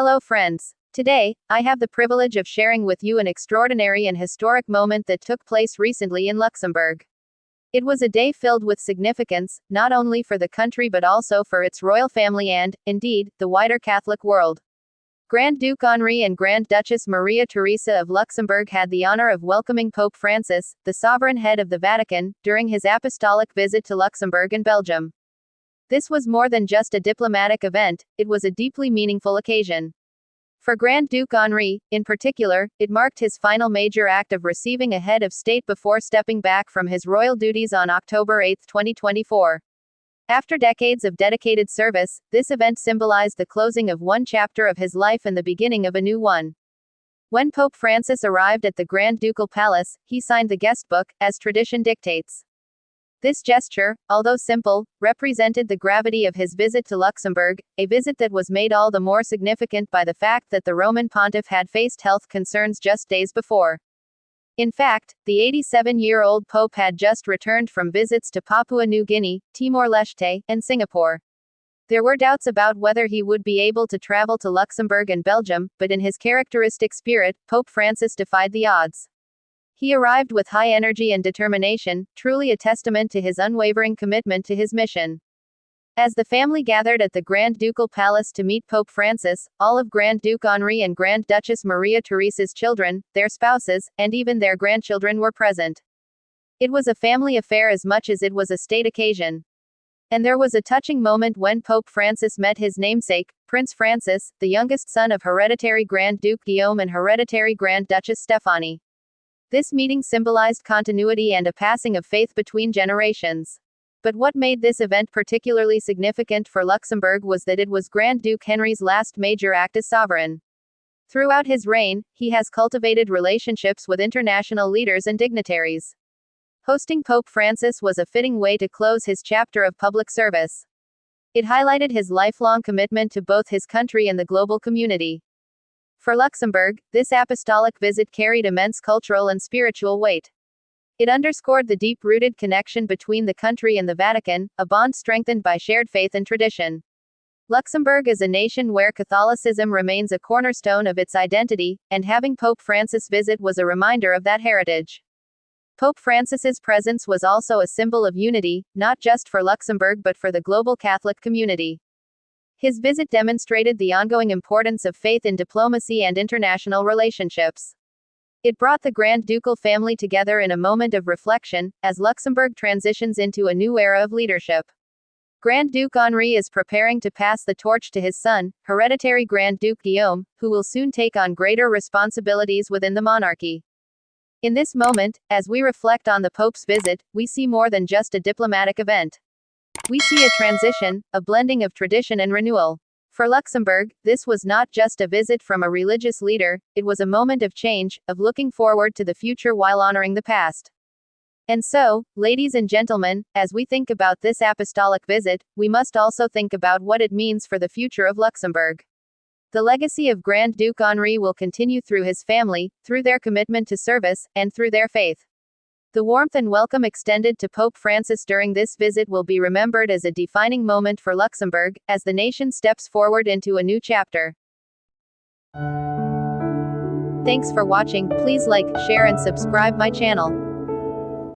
Hello friends. Today, I have the privilege of sharing with you an extraordinary and historic moment that took place recently in Luxembourg. It was a day filled with significance, not only for the country but also for its royal family and, indeed, the wider Catholic world. Grand Duke Henri and Grand Duchess Maria Theresa of Luxembourg had the honor of welcoming Pope Francis, the sovereign head of the Vatican, during his apostolic visit to Luxembourg and Belgium. This was more than just a diplomatic event, it was a deeply meaningful occasion. For Grand Duke Henri, in particular, it marked his final major act of receiving a head of state before stepping back from his royal duties on October 8, 2024. After decades of dedicated service, this event symbolized the closing of one chapter of his life and the beginning of a new one. When Pope Francis arrived at the Grand Ducal Palace, he signed the guest book, as tradition dictates. This gesture, although simple, represented the gravity of his visit to Luxembourg, a visit that was made all the more significant by the fact that the Roman pontiff had faced health concerns just days before. In fact, the 87-year-old pope had just returned from visits to Papua New Guinea, Timor-Leste, and Singapore. There were doubts about whether he would be able to travel to Luxembourg and Belgium, but in his characteristic spirit, Pope Francis defied the odds. He arrived with high energy and determination, truly a testament to his unwavering commitment to his mission. As the family gathered at the Grand Ducal Palace to meet Pope Francis, all of Grand Duke Henri and Grand Duchess Maria Theresa's children, their spouses, and even their grandchildren were present. It was a family affair as much as it was a state occasion. And there was a touching moment when Pope Francis met his namesake, Prince Francis, the youngest son of hereditary Grand Duke Guillaume and hereditary Grand Duchess Stephanie. This meeting symbolized continuity and a passing of faith between generations. But what made this event particularly significant for Luxembourg was that it was Grand Duke Henri's last major act as sovereign. Throughout his reign, he has cultivated relationships with international leaders and dignitaries. Hosting Pope Francis was a fitting way to close his chapter of public service. It highlighted his lifelong commitment to both his country and the global community. For Luxembourg, this apostolic visit carried immense cultural and spiritual weight. It underscored the deep-rooted connection between the country and the Vatican, a bond strengthened by shared faith and tradition. Luxembourg is a nation where Catholicism remains a cornerstone of its identity, and having Pope Francis visit was a reminder of that heritage. Pope Francis's presence was also a symbol of unity, not just for Luxembourg but for the global Catholic community. His visit demonstrated the ongoing importance of faith in diplomacy and international relationships. It brought the Grand Ducal family together in a moment of reflection, as Luxembourg transitions into a new era of leadership. Grand Duke Henri is preparing to pass the torch to his son, hereditary Grand Duke Guillaume, who will soon take on greater responsibilities within the monarchy. In this moment, as we reflect on the Pope's visit, we see more than just a diplomatic event. We see a transition, a blending of tradition and renewal. For Luxembourg, this was not just a visit from a religious leader, it was a moment of change, of looking forward to the future while honoring the past. And so, ladies and gentlemen, as we think about this apostolic visit, we must also think about what it means for the future of Luxembourg. The legacy of Grand Duke Henri will continue through his family, through their commitment to service, and through their faith. The warmth and welcome extended to Pope Francis during this visit will be remembered as a defining moment for Luxembourg, as the nation steps forward into a new chapter. Thanks for watching. Please like, share and subscribe my channel.